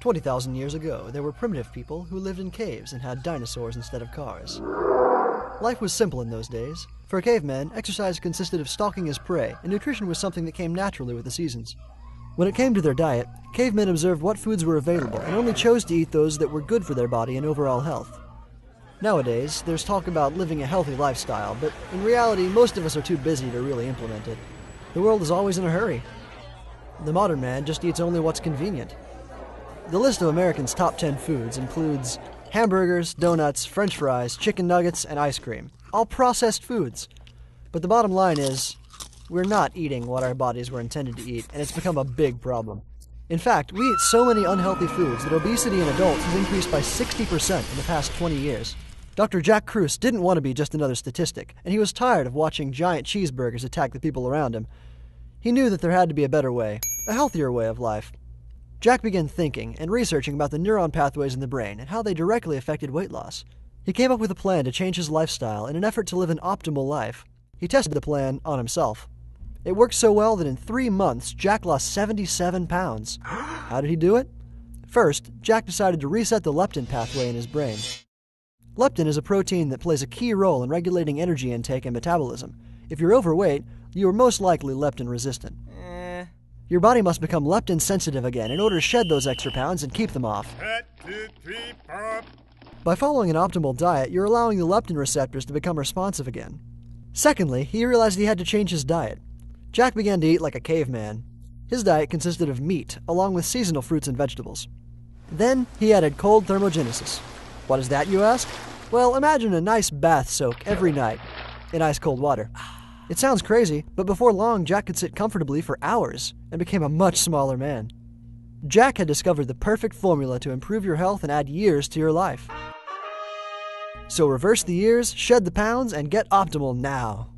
20,000 years ago, there were primitive people who lived in caves and had dinosaurs instead of cars. Life was simple in those days. For a caveman, exercise consisted of stalking his prey, and nutrition was something that came naturally with the seasons. When it came to their diet, cavemen observed what foods were available and only chose to eat those that were good for their body and overall health. Nowadays, there's talk about living a healthy lifestyle, but in reality, most of us are too busy to really implement it. The world is always in a hurry. The modern man just eats only what's convenient. The list of Americans' top 10 foods includes hamburgers, donuts, french fries, chicken nuggets, and ice cream. All processed foods. But the bottom line is, we're not eating what our bodies were intended to eat, and it's become a big problem. In fact, we eat so many unhealthy foods that obesity in adults has increased by 60% in the past 20 years. Dr. Jack Kruse didn't want to be just another statistic, and he was tired of watching giant cheeseburgers attack the people around him. He knew that there had to be a better way, a healthier way of life. Jack began thinking and researching about the neuron pathways in the brain and how they directly affected weight loss. He came up with a plan to change his lifestyle in an effort to live an optimal life. He tested the plan on himself. It worked so well that in 3 months, Jack lost 77 pounds. How did he do it? First, Jack decided to reset the leptin pathway in his brain. Leptin is a protein that plays a key role in regulating energy intake and metabolism. If you're overweight, you are most likely leptin resistant. Your body must become leptin sensitive again in order to shed those extra pounds and keep them off. 1, 2, 3, 4. By following an optimal diet, you're allowing the leptin receptors to become responsive again. Secondly, he realized he had to change his diet. Jack began to eat like a caveman. His diet consisted of meat, along with seasonal fruits and vegetables. Then, he added cold thermogenesis. What is that, you ask? Well, imagine a nice bath soak every night in ice-cold water. It sounds crazy, but before long, Jack could sit comfortably for hours and became a much smaller man. Jack had discovered the perfect formula to improve your health and add years to your life. So reverse the years, shed the pounds, and get optimal now.